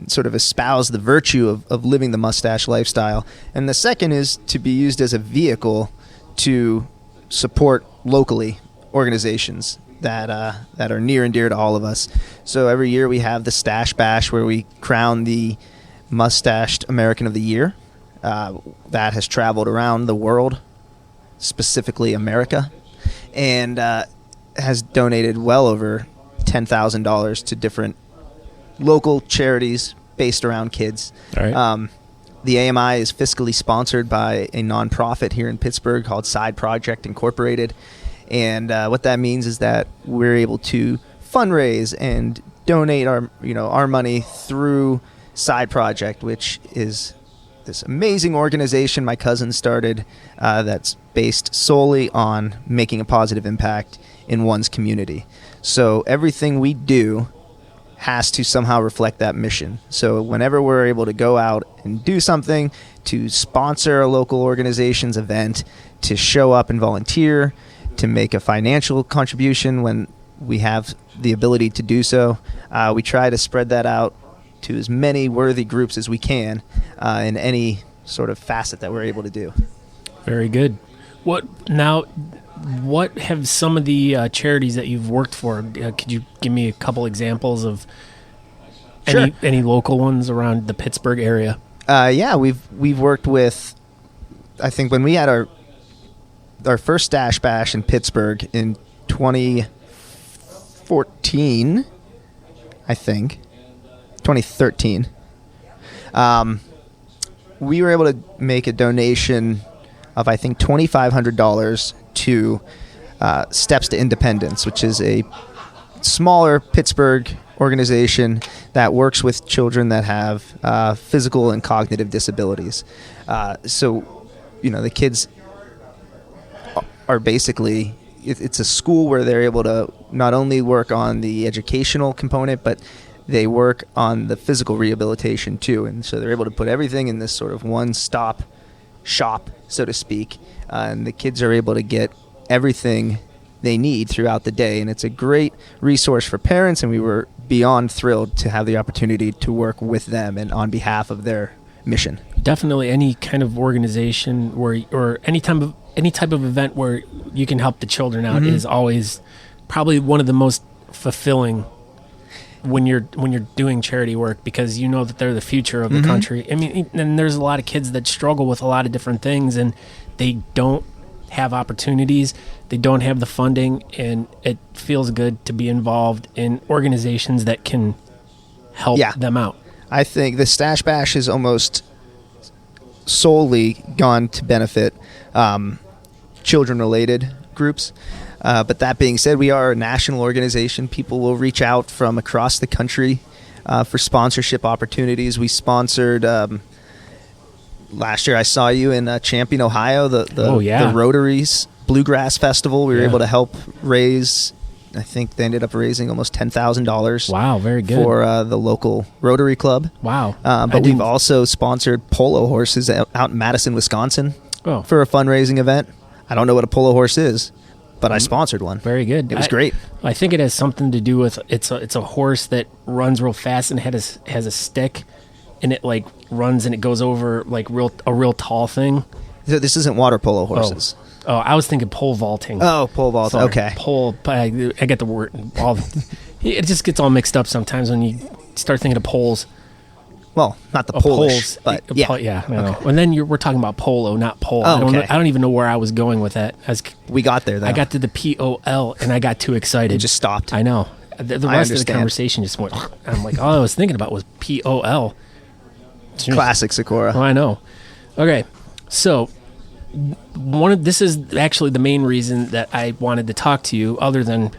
sort of espouse the virtue of living the mustache lifestyle. And the second is to be used as a vehicle to support locally organizations that are near and dear to all of us. So every year we have the Stash Bash, where we crown the Mustached American of the Year. That has traveled around the world, specifically America, and has donated well over $10,000 to different local charities based around kids. All right. The AMI is fiscally sponsored by a nonprofit here in Pittsburgh called Side Project Incorporated, and what that means is that we're able to fundraise and donate our money through Side Project, which is this amazing organization my cousin started that's based solely on making a positive impact in one's community. So everything we do has to somehow reflect that mission. So whenever we're able to go out and do something, to sponsor a local organization's event, to show up and volunteer, to make a financial contribution when we have the ability to do so, we try to spread that out to as many worthy groups as we can in any sort of facet that we're able to do. Very good. What have some of the charities that you've worked for? Could you give me a couple examples of any local ones around the Pittsburgh area? Yeah, we've worked with, I think when we had our first Stash Bash in Pittsburgh in 2014, I think. 2013. We were able to make a donation of, I think, $2,500 to Steps to Independence, which is a smaller Pittsburgh organization that works with children that have physical and cognitive disabilities. So, the kids are basically, it's a school where they're able to not only work on the educational component, but they work on the physical rehabilitation too. And so they're able to put everything in this sort of one-stop shop, so to speak. And the kids are able to get everything they need throughout the day. And it's a great resource for parents, and we were beyond thrilled to have the opportunity to work with them and on behalf of their mission. Definitely any kind of organization or any type of event where you can help the children out is always probably one of the most fulfilling when you're doing charity work, because you know that they're the future of the country. I mean, and there's a lot of kids that struggle with a lot of different things, and they don't have opportunities, they don't have the funding, and it feels good to be involved in organizations that can help them out. I think the Stash Bash is almost solely gone to benefit children-related groups. But that being said, we are a national organization. People will reach out from across the country for sponsorship opportunities. We sponsored, last year I saw you in Champion, Ohio, the Rotary's Bluegrass Festival. We were able to help raise, I think they ended up raising almost $10,000. Wow, very good. For the local Rotary Club. Wow. But we've also sponsored polo horses out in Madison, Wisconsin for a fundraising event. I don't know what a polo horse is, but I sponsored one. Very good. It was great. I think it has something to do with it's a horse that runs real fast and has a stick, and it like runs and it goes over like a real tall thing. So this isn't water polo horses. Oh, I was thinking pole vaulting. Oh, pole vaulting. Sorry. Okay. Pole. I get the word. It just gets all mixed up sometimes when you start thinking of poles. Well, not the Polish, but yeah. Yeah, I know. And then we're talking about polo, not pole. Oh, okay. I don't even know where I was going with that. We got there, though. I got to the POL, and I got too excited. You just stopped. I know. The rest of the conversation just went, I'm like, all I was thinking about was POL. Classic Sikora. Oh, I know. Okay, so this is actually the main reason that I wanted to talk to you, other than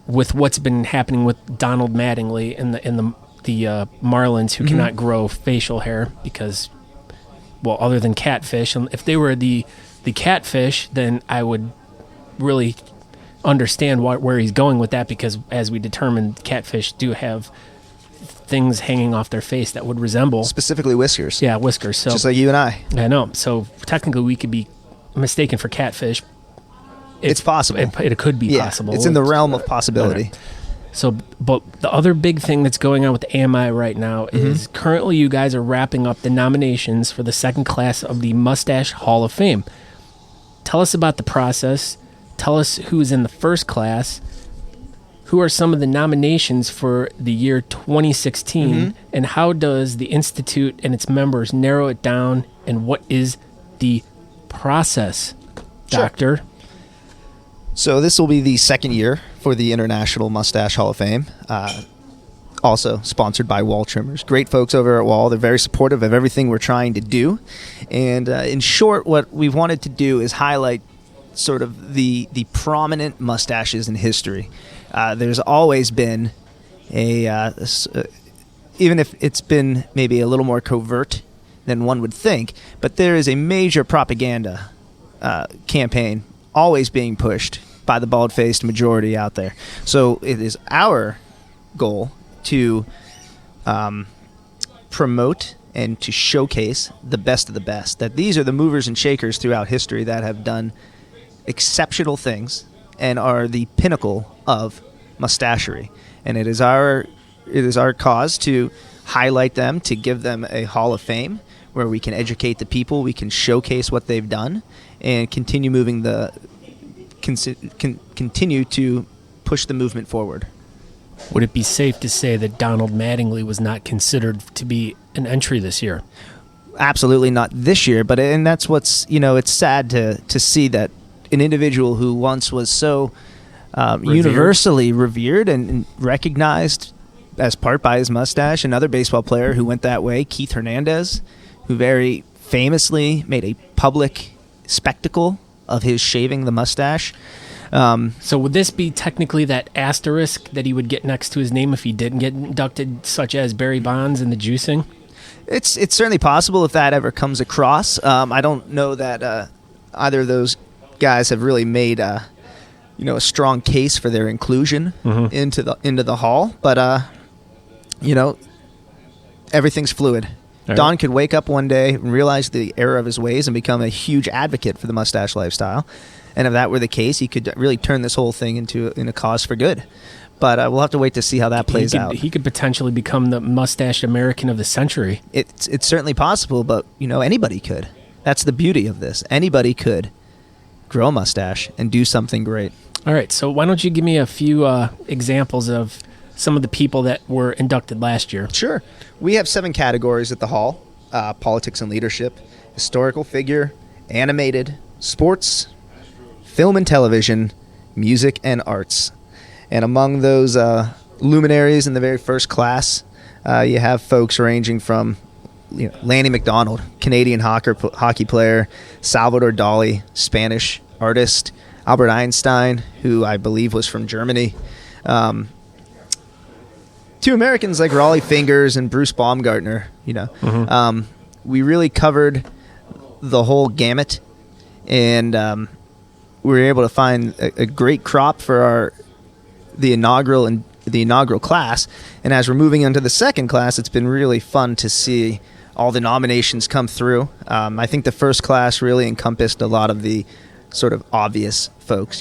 with what's been happening with Donald Mattingly and the Marlins who cannot grow facial hair because, well, other than catfish. And if they were the catfish, then I would really understand where he's going with that, because as we determined, catfish do have things hanging off their face that would resemble, specifically whiskers. Yeah, whiskers. So just like you and I. I know. So technically, we could be mistaken for catfish. It's possible. It could be possible. It's in the realm of possibility. Okay. So, but the other big thing that's going on with the AMI right now is currently you guys are wrapping up the nominations for the second class of the Mustache Hall of Fame. Tell us about the process. Tell us who's in the first class. Who are some of the nominations for the year 2016, and how does the Institute and its members narrow it down, and what is the process, Doctor? Sure. So this will be the second year for the International Mustache Hall of Fame, also sponsored by Wahl Trimmers. Great folks over at Wahl. They're very supportive of everything we're trying to do. And in short, what we've wanted to do is highlight sort of the prominent mustaches in history. There's always been even if it's been maybe a little more covert than one would think, but there is a major propaganda campaign always being pushed by the bald-faced majority out there. So it is our goal to promote and to showcase the best of the best, that these are the movers and shakers throughout history that have done exceptional things and are the pinnacle of mustachery. And it is our cause to highlight them, to give them a Hall of Fame where we can educate the people, we can showcase what they've done, and continue to push the movement forward. Would it be safe to say that Donald Mattingly was not considered to be an entry this year? Absolutely not this year, and that's what's, it's sad to see that an individual who once was so universally revered and recognized as part by his mustache, another baseball player who went that way, Keith Hernandez, who very famously made a public spectacle of his shaving the mustache. So would this be technically that asterisk that he would get next to his name if he didn't get inducted, such as Barry Bonds in the juicing? It's certainly possible if that ever comes across. I don't know that either of those guys have really made a strong case for their inclusion into the hall, but everything's fluid. Right. Don could wake up one day and realize the error of his ways and become a huge advocate for the mustache lifestyle. And if that were the case, he could really turn this whole thing into a cause for good. But we'll have to wait to see how that plays out. He could potentially become the mustache American of the century. It's certainly possible, but anybody could. That's the beauty of this. Anybody could grow a mustache and do something great. All right, so why don't you give me a few examples of some of the people that were inducted last year? Sure. We have 7 categories at the Hall: politics and leadership, historical figure, animated, sports, film and television, music, and arts. And among those luminaries in the very first class, you have folks ranging from Lanny McDonald, Canadian hockey player, Salvador Dali, Spanish artist, Albert Einstein, who I believe was from Germany, to Americans like Raleigh Fingers and Bruce Baumgartner. We really covered the whole gamut, and we were able to find a great crop for the inaugural class. And as we're moving into the second class, it's been really fun to see all the nominations come through. I think the first class really encompassed a lot of the sort of obvious folks.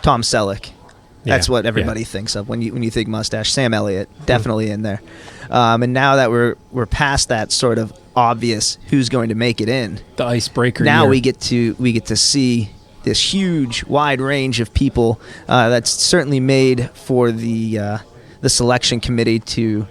Tom Selleck. That's what everybody thinks of when you think mustache. Sam Elliott, definitely in there. And now that we're past that sort of obvious who's going to make it in, the icebreaker. Now year. we get to see this huge, wide range of people that's certainly made for the the selection committee to.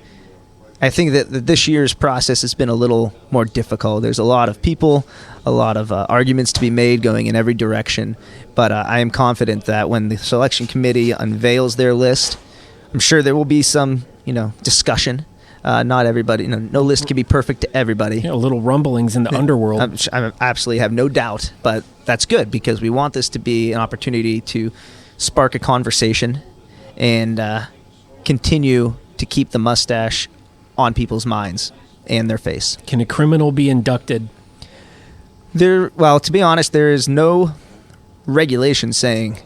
I think that this year's process has been a little more difficult. There's a lot of people, a lot of arguments to be made going in every direction. But I am confident that when the selection committee unveils their list, I'm sure there will be some, discussion. Not everybody, no list can be perfect to everybody. Yeah, little rumblings in the underworld. I absolutely have no doubt, but that's good because we want this to be an opportunity to spark a conversation and continue to keep the mustache on people's minds and their face. Can a criminal be inducted? Well, to be honest, there is no regulation saying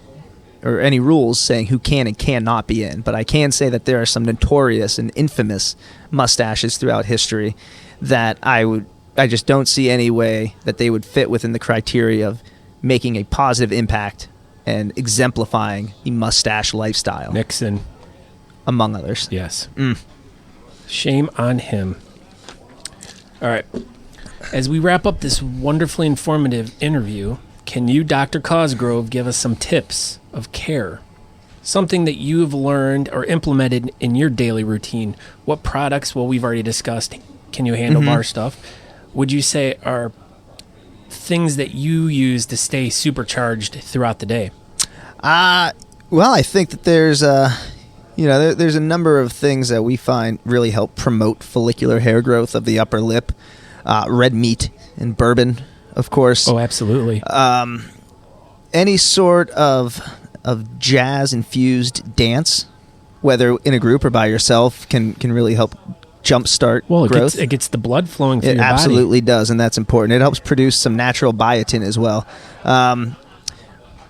or any rules saying who can and cannot be in, but I can say that there are some notorious and infamous mustaches throughout history that I just don't see any way that they would fit within the criteria of making a positive impact and exemplifying the mustache lifestyle. Nixon. Among others. Yes. Shame on him. All right. As we wrap up this wonderfully informative interview, can you, Dr. Causgrove, give us some tips of care? Something that you've learned or implemented in your daily routine. What products, well, we've already discussed, can you handlebar stuff, would you say are things that you use to stay supercharged throughout the day? Well, I think that there's there's a number of things that we find really help promote follicular hair growth of the upper lip. Red meat and bourbon, of course. Oh, absolutely. Any sort of jazz-infused dance, whether in a group or by yourself, can really help jumpstart growth. It gets the blood flowing through your body. It absolutely does, and that's important. It helps produce some natural biotin as well,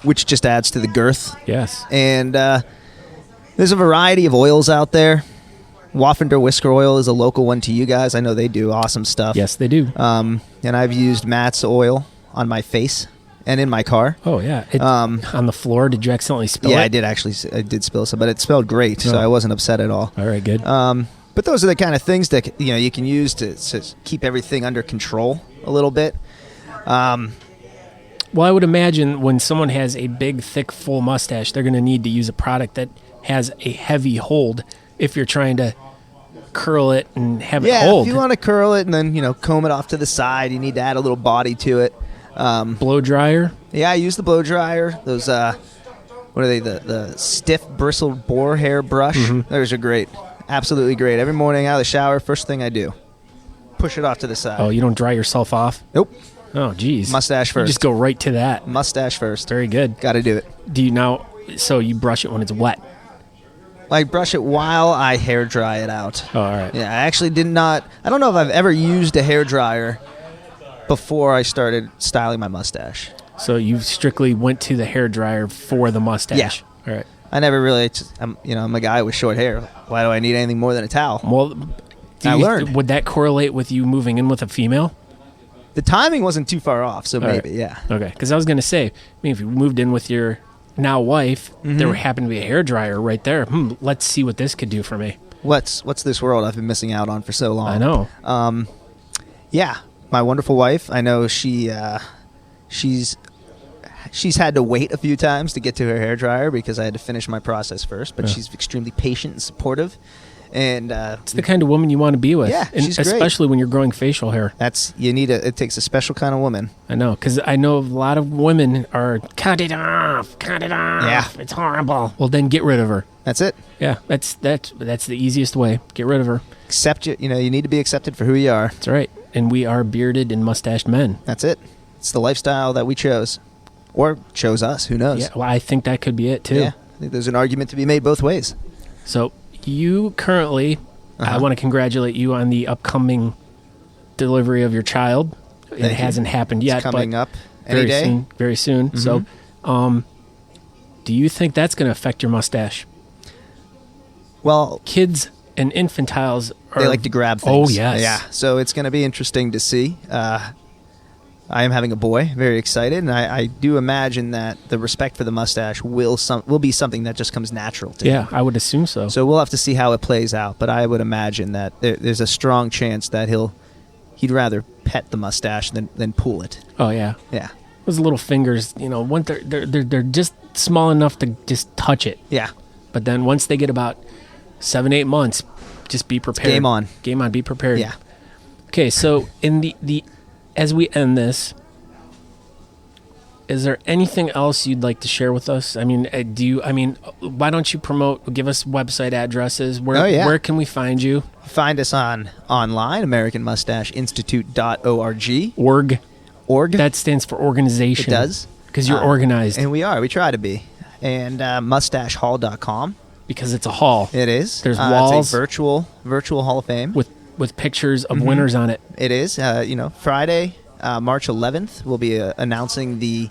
which just adds to the girth. Yes. And there's a variety of oils out there. Waffender Whisker Oil is a local one to you guys. I know they do awesome stuff. Yes, they do. And I've used Matt's oil on my face and in my car. Oh, yeah. On the floor, did you accidentally spill it? Yeah, I did actually. I did spill some, but it smelled great, so I wasn't upset at all. All right, good. But those are the kind of things that you can use to keep everything under control a little bit. Well, I would imagine when someone has a big, thick, full mustache, they're going to need to use a product that has a heavy hold if you're trying to curl it and have it hold. Yeah, if you want to curl it and then, comb it off to the side, you need to add a little body to it. Blow dryer? Yeah, I use the blow dryer. Those, what are they, the stiff bristled boar hair brush? Those are great. Absolutely great. Every morning out of the shower, first thing I do, push it off to the side. Oh, you don't dry yourself off? Nope. Oh, geez. Mustache first. You just go right to that. Mustache first. Very good. Got to do it. Do you now, so you brush it when it's wet? I brush it while I hair dry it out. Oh, all right. Yeah, I actually did not, I don't know if I've ever used a hair dryer before I started styling my mustache. So you strictly went to the hair dryer for the mustache? Yeah. All right. I never really, I'm a guy with short hair. Why do I need anything more than a towel? Well, I learned. Would that correlate with you moving in with a female? The timing wasn't too far off, so maybe, yeah. Okay, because I was going to say, if you moved in with your now wife, there happened to be a hair dryer right there. Let's see what this could do for me. What's this world I've been missing out on for so long? I know. Yeah, my wonderful wife. I know she's had to wait a few times to get to her hair dryer because I had to finish my process first. But she's extremely patient and supportive. And it's the kind of woman you want to be with. Yeah, she's great. Especially when you're growing facial hair. It takes a special kind of woman. I know, because I know a lot of women are, cut it off. Yeah. It's horrible. Well, then get rid of her. That's it. Yeah, that's the easiest way. Get rid of her. Accept it. You need to be accepted for who you are. That's right. And we are bearded and mustached men. That's it. It's the lifestyle that we chose. Or chose us. Who knows? Yeah, well, I think that could be it, too. Yeah, I think there's an argument to be made both ways. So you currently, I want to congratulate you on the upcoming delivery of your child. It hasn't happened yet. It's coming up any day. Soon, very soon. So do you think that's going to affect your mustache? Well, kids and infantiles they like to grab things. Oh, yes. Yeah, so it's going to be interesting to see. I am having a boy, very excited, and I do imagine that the respect for the mustache will be something that just comes natural to him. Yeah, I would assume so. So we'll have to see how it plays out, but I would imagine that there's a strong chance that he'd rather pet the mustache than pull it. Oh, yeah. Yeah. Those little fingers, once they're just small enough to just touch it. Yeah. But then once they get about 7-8 months. Just be prepared. Game on. Game on. Be prepared. Yeah. Okay, so in the as we end this, is there anything else you'd like to share with us? I mean, why don't you give us website addresses? Where can we find you? Find us online, AmericanMustacheInstitute.org. Org. That stands for organization. It does. Because you're organized. And we are. We try to be. And MustacheHall.com. Because it's a hall. It is. There's walls. It's a virtual Hall of Fame. With pictures of winners on it. It is. Friday, March 11th, we'll be announcing the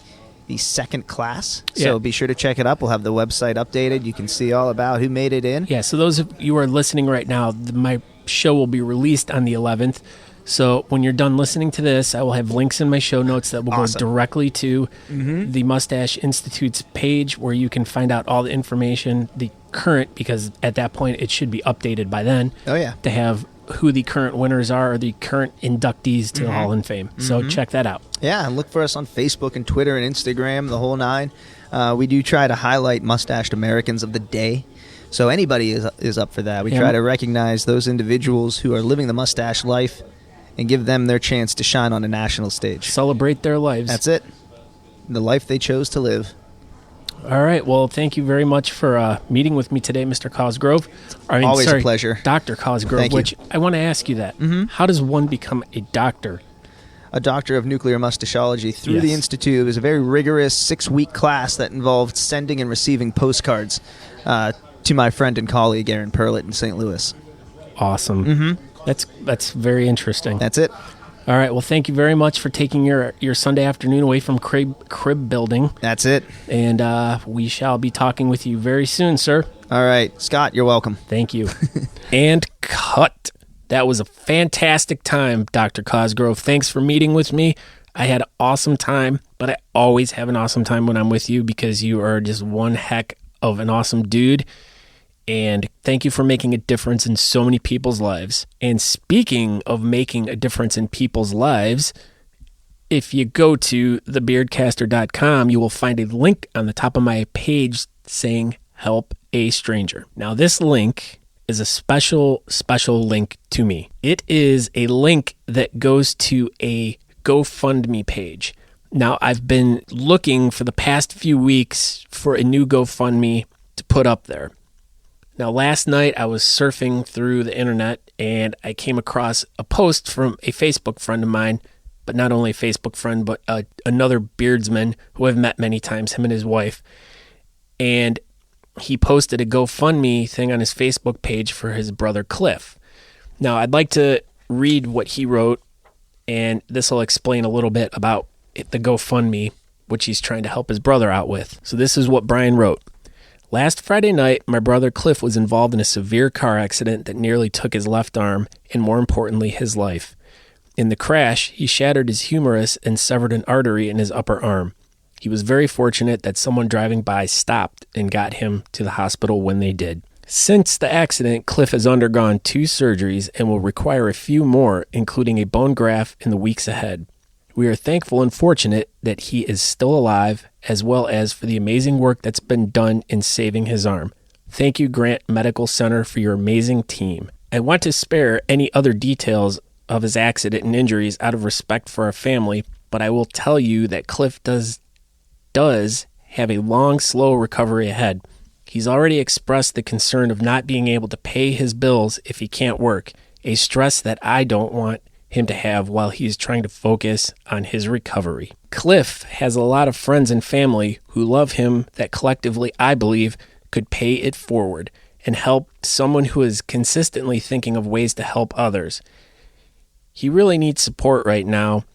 second class. So be sure to check it up. We'll have the website updated. You can see all about who made it in. Yeah, so those of you who are listening right now, my show will be released on the 11th. So when you're done listening to this, I will have links in my show notes that will go directly to the Mustache Institute's page, where you can find out all the information, the current, because at that point it should be updated by then. Oh, yeah. To have who the current winners are, or the current inductees to the Hall of Fame. So check that out. Yeah, and look for us on Facebook and Twitter and Instagram, the whole nine. We do try to highlight mustached Americans of the day. So anybody is up for that. We try to recognize those individuals who are living the mustache life and give them their chance to shine on a national stage. Celebrate their lives. That's it. The life they chose to live. All right. Well, thank you very much for meeting with me today, Mr. Causgrove. Always a pleasure. Dr. Causgrove, Thank you. I want to ask you that. How does one become a doctor? A doctor of nuclear mustachology through the Institute. It was a very rigorous 6-week class that involved sending and receiving postcards to my friend and colleague, Aaron Perlett, in St. Louis. Awesome. That's very interesting. That's it. All right. Well, thank you very much for taking your Sunday afternoon away from crib building. That's it. And we shall be talking with you very soon, sir. All right. Scott, you're welcome. Thank you. And cut. That was a fantastic time, Dr. Causgrove. Thanks for meeting with me. I had an awesome time, but I always have an awesome time when I'm with you, because you are just one heck of an awesome dude. And thank you for making a difference in so many people's lives. And speaking of making a difference in people's lives, if you go to thebeardcaster.com, you will find a link on the top of my page saying Help a Stranger. Now, this link is a special link to me. It is a link that goes to a GoFundMe page. Now, I've been looking for the past few weeks for a new GoFundMe to put up there. Now, last night I was surfing through the internet and I came across a post from a Facebook friend of mine, but not only a Facebook friend, but another beardsman who I've met many times, him and his wife. And he posted a GoFundMe thing on his Facebook page for his brother Cliff. Now, I'd like to read what he wrote, and this will explain a little bit about the GoFundMe, which he's trying to help his brother out with. So this is what Brian wrote. Last Friday night, my brother Cliff was involved in a severe car accident that nearly took his left arm and, more importantly, his life. In the crash, he shattered his humerus and severed an artery in his upper arm. He was very fortunate that someone driving by stopped and got him to the hospital when they did. Since the accident, Cliff has undergone 2 surgeries and will require a few more, including a bone graft in the weeks ahead. We are thankful and fortunate that he is still alive, as well as for the amazing work that's been done in saving his arm. Thank you, Grant Medical Center, for your amazing team. I want to spare any other details of his accident and injuries out of respect for our family, but I will tell you that Cliff does have a long, slow recovery ahead. He's already expressed the concern of not being able to pay his bills if he can't work, a stress that I don't want him to have while he's trying to focus on his recovery. Cliff has a lot of friends and family who love him that collectively, I believe, could pay it forward and help someone who is consistently thinking of ways to help others. He really needs support right now,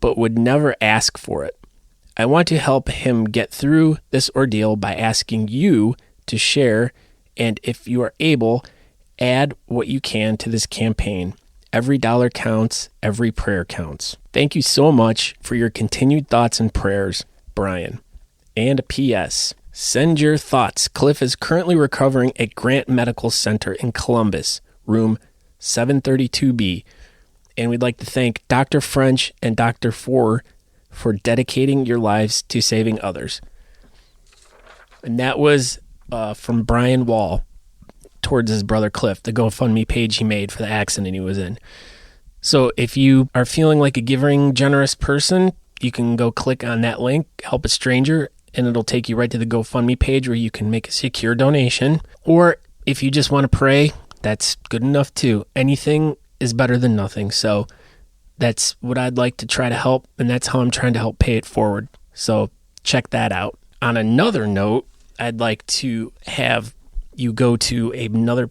but would never ask for it. I want to help him get through this ordeal by asking you to share, and if you are able, add what you can to this campaign. Every dollar counts, every prayer counts. Thank you so much for your continued thoughts and prayers, Brian. And a P.S. Send your thoughts. Cliff is currently recovering at Grant Medical Center in Columbus, room 732B. And we'd like to thank Dr. French and Dr. for dedicating your lives to saving others. And that was from Brian Wahl. towards his brother Cliff, the GoFundMe page he made for the accident he was in. So if you are feeling like a giving, generous person, you can go click on that link, Help a Stranger, and it'll take you right to the GoFundMe page where you can make a secure donation. Or if you just want to pray, that's good enough too. Anything is better than nothing. So that's what I'd like to try to help, and that's how I'm trying to help pay it forward. So check that out. On another note, I'd like to have you go to another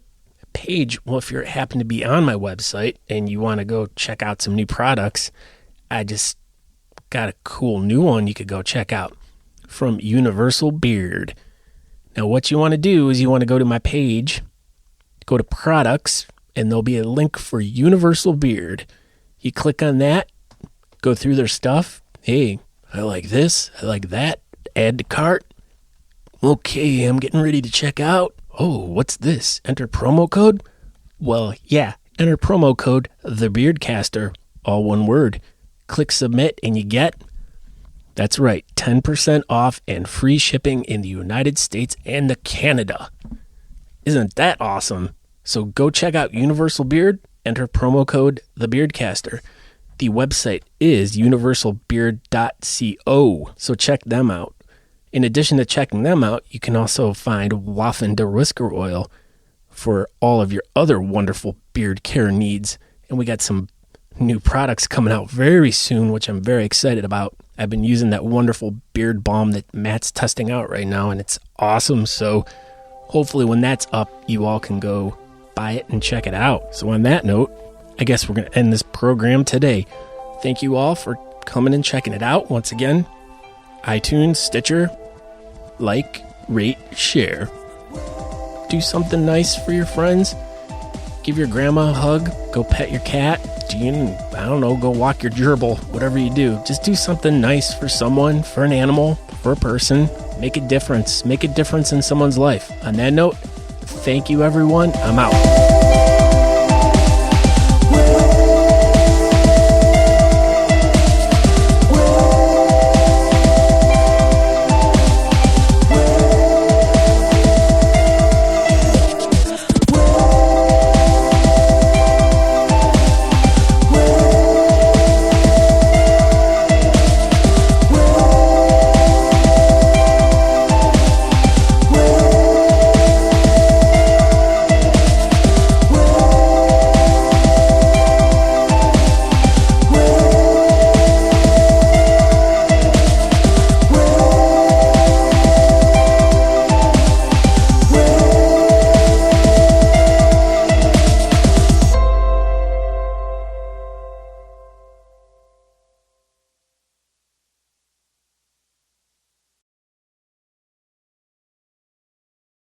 page. Well, if you happen to be on my website and you want to go check out some new products, I just got a cool new one you could go check out from Universal Beard. Now, what you want to do is you want to go to my page, go to products, and there'll be a link for Universal Beard. You click on that, go through their stuff. Hey, I like this, I like that. Add to cart. Okay, I'm getting ready to check out. Oh, what's this? Enter promo code? Well, yeah, enter promo code TheBeardcaster, all one word. Click submit and you get, that's right, 10% off and free shipping in the United States and Canada. Isn't that awesome? So go check out Universal Beard, enter promo code TheBeardcaster. The website is universalbeard.co, so check them out. In addition to checking them out, you can also find Waffen de Whisker Oil for all of your other wonderful beard care needs. And we got some new products coming out very soon, which I'm very excited about. I've been using that wonderful beard balm that Matt's testing out right now, and it's awesome. So hopefully when that's up, you all can go buy it and check it out. So on that note, I guess we're going to end this program today. Thank you all for coming and checking it out. Once again, iTunes, Stitcher, like, rate, share. Do something nice for your friends. Give your grandma a hug. Go pet your cat. I don't know, go walk your gerbil. Whatever you do, just do something nice for someone, for an animal, for a person. Make a difference. Make a difference in someone's life. On that note, thank you, everyone. I'm out.